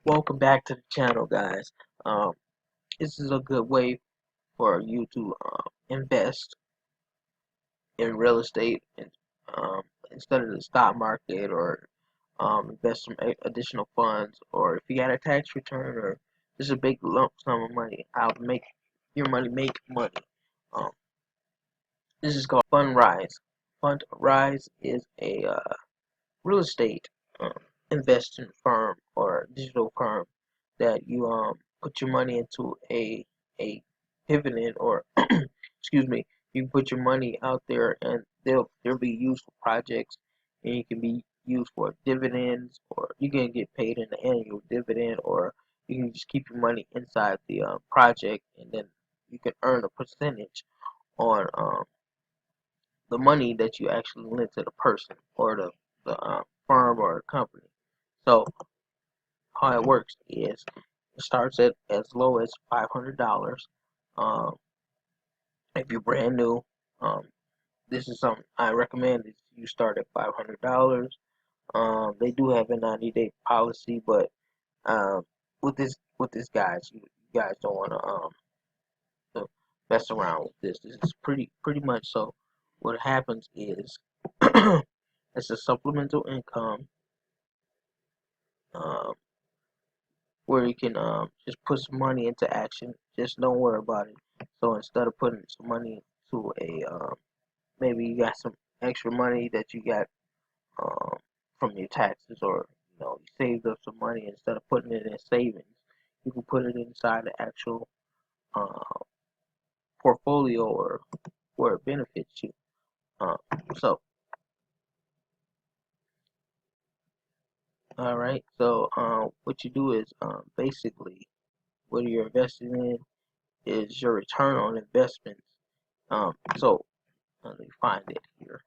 Welcome back to the channel, guys. Um, this is a good way for you to invest in real estate um, instead of the stock market, or invest some additional funds, or if you got a tax return, or just a big lump sum of money. How to make your money make money. Um, this is called Fundrise. Fundrise is a real estate um, investing firm or digital firm that you put your money into a dividend, or excuse me, you can put your money out there and they'll be used for projects, and you can be used for dividends, or you can get paid an annual dividend, or you can just keep your money inside the project, and then you can earn a percentage on the money that you actually lent to the person, or the firm or the company. So how it works is it starts at as low as $500. Um, if you're brand new, um, this is something I recommend. Is you start at $500. They do have a 90-day policy, but um, with this guys, you guys don't want to mess around with this. This is pretty much so. What happens is it's a supplemental income, um, where you can just put some money into action. Just don't worry about it. So instead of putting some money to a maybe you got some extra money that you got um, from your taxes, or you saved up some money, instead of putting it in savings, you can put it inside the actual uh, portfolio, or where it benefits you. Um, so all right. So what you do is basically what you're investing in is your return on investments. So let me find it here.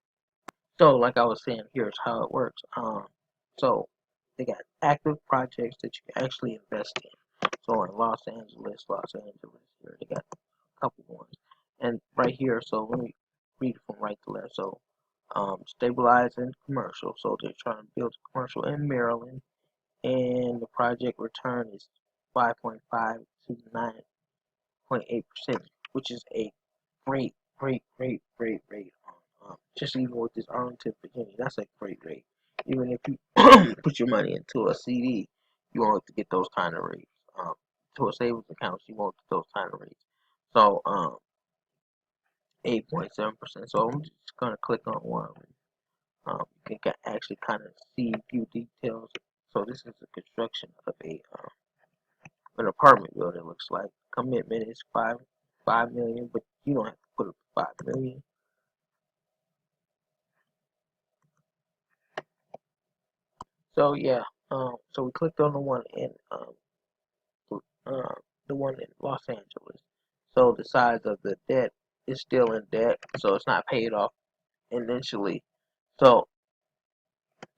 So, like I was saying, here's how it works. So they got active projects that you can actually invest in. So in Los Angeles here, they got a couple ones, and right here. So let me read from right to left. So, stabilizing commercial. So they're trying to build a commercial in Maryland, and the project return is 5.5 to 9.8%, which is a great rate. Just even with this Arlington, Virginia, that's a great rate. Even if you put your money into a CD, you won't get those kind of rates. To a savings account, you won't get those kind of rates. So 8.7%. So I'm just gonna click on one. You can actually kind of see a few details. So this is the construction of an apartment building. Looks like commitment is five million, but you don't have to put up 5 million. So yeah, so we clicked on the one in uh, the one in Los Angeles. So the size of the debt is still in debt, so it's not paid off initially. So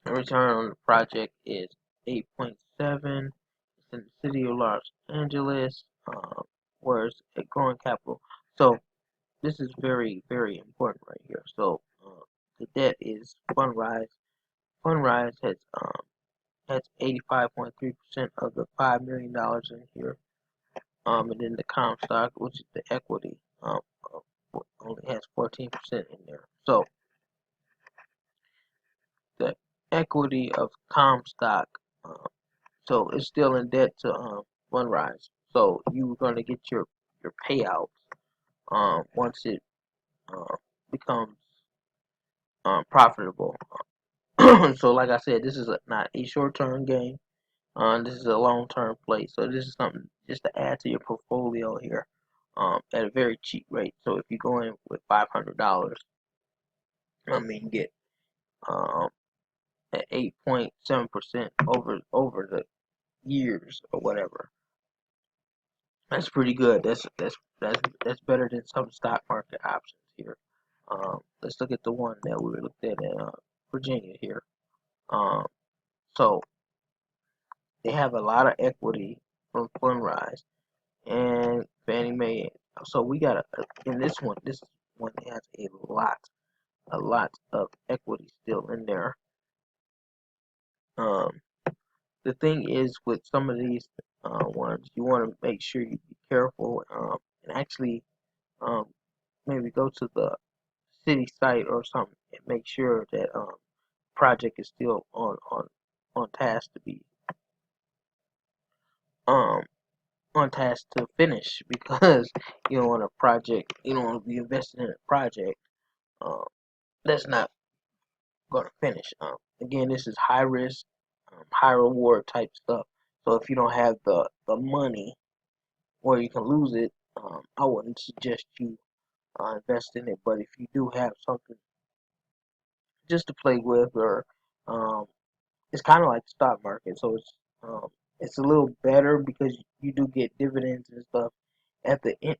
the return on the project is 8.7. It's in the city of Los Angeles, where it's a growing capital. So this is very important right here. So the debt is Fundrise. Fundrise has 85.3% of the $5 million in here. And then the comp stock, which is the equity, only has 14% in there. So the equity of comp stock, so it's still in debt to Fundrise. So you're going to get your payouts once it becomes profitable. So like I said, this is not a short-term game. This is a long-term play. So this is something just to add to your portfolio here, at a very cheap rate. So if you go in with $500, I mean, you get um, at 8.7% over the years or whatever. That's pretty good. That's better than some stock market options here. Let's look at the one that we looked at in Virginia here. Um, so they have a lot of equity from Fundrise and Fannie Mae. So we got in this one. This one has a lot of equity still in there. Um, the thing is with some of these ones, you want to make sure you be careful and actually um, maybe go to the city site or something and make sure that project is still on task to be um on task to finish because you don't want to be investing in a project um that's not going to finish. Again, this is high risk, high reward type stuff. So if you don't have the money or you can lose it, I wouldn't suggest you invest in it. But if you do have something just to play with, or um, it's kind of like the stock market, so it's a little better because you do get dividends and stuff at the end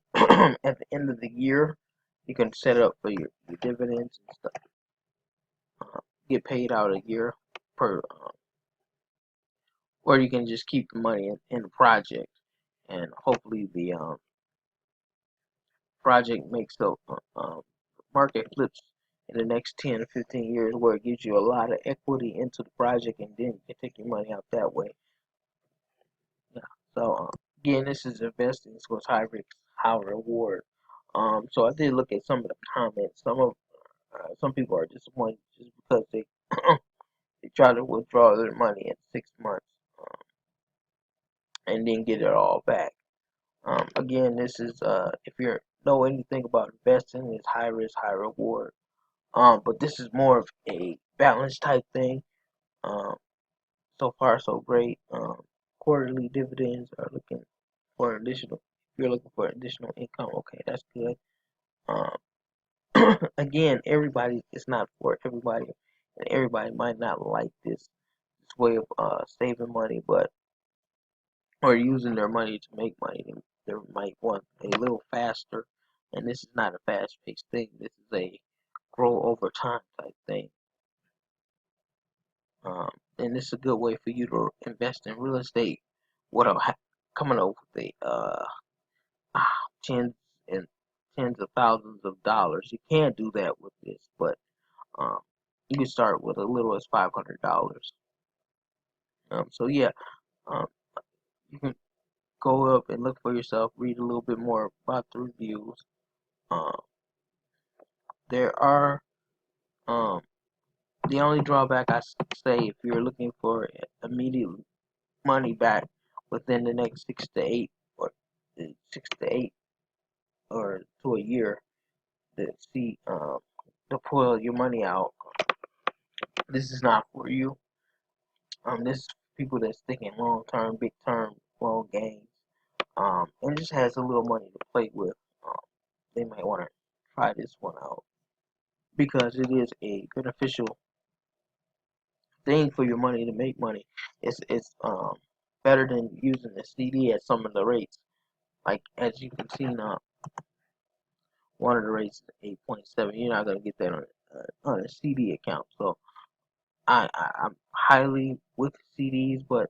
at the end of the year. You can set up for your dividends and stuff. Get paid out a year per, or you can just keep the money in the project, and hopefully the project makes the market flips in the next 10 to 15 years, where it gives you a lot of equity into the project, and then you can take your money out that way. Yeah. So again, this is investing. So it's high risk, high reward. So I did look at some of the comments. Some people are disappointed just because they they try to withdraw their money in 6 months and then get it all back. Again, this is if you know anything about investing, it's high risk, high reward. But this is more of a balance type thing. Um, so far so great. Quarterly dividends are looking for additional. If you're looking for additional income, okay, that's good. Um, again, everybody it's not for everybody, and everybody might not like this way of saving money, but or using their money to make money. They might want a little faster, and this is not a fast-paced thing. This is a grow over time type thing. And this is a good way for you to invest in real estate without coming up with a tens and tens of thousands of dollars. You can't do that with this, but um, you can start with as little as $500. So yeah, um, you can go up and look for yourself, read a little bit more about the reviews. Um, there are um, the only drawback I say if you're looking for immediate money back within the next 6 to 8 or 6 to 8 or to a year to see to pull your money out. This is not for you. This is people that's thinking long term, big term, long games. And just has a little money to play with. Um, they might want to try this one out because it is a beneficial thing for your money to make money. It's better than using the CD at some of the rates. Like as you can see now, one of the rates is 8.7. You're not gonna get that on a CD account. So I'm highly with CDs, but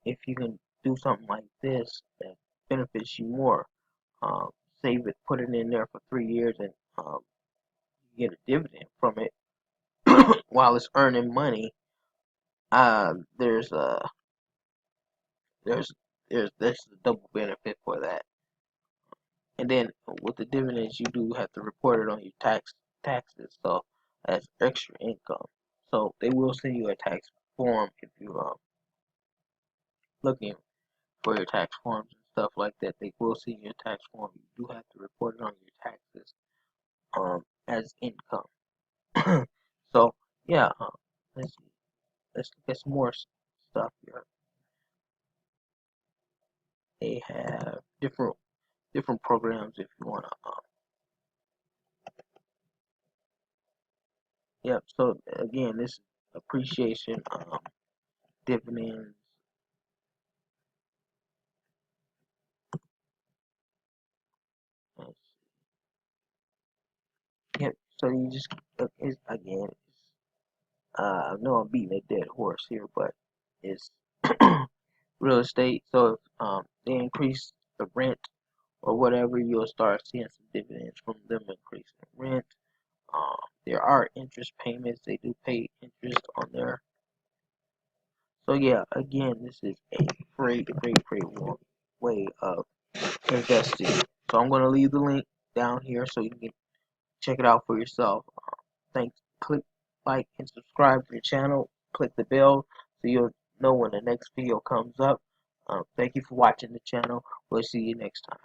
if you can do something like this that benefits you more, um, save it, put it in there for 3 years, and you get a dividend from it while it's earning money. Uh, there's a there's there's a double benefit for that. And then with the dividends, you do have to report it on your taxes, so that's extra income. So they will send you a tax form if you looking for your tax forms and stuff like that. They will send you a tax form. You do have to report it on your taxes as income. So yeah, let's see. Let's look at some more stuff here. They have different programs if you wanna. Yep. So again, this appreciation, dividends. Yep. So you just again, I know I'm beating a dead horse here, but it's real estate. So if they increase the rent or whatever, you'll start seeing some dividends from them increasing rent. There are interest payments. They do pay interest on there. So yeah, again, this is a great way of investing. So I'm going to leave the link down here so you can check it out for yourself. Thanks. Click like and subscribe to the channel. Click the bell so you'll know when the next video comes up. Thank you for watching the channel. We'll see you next time.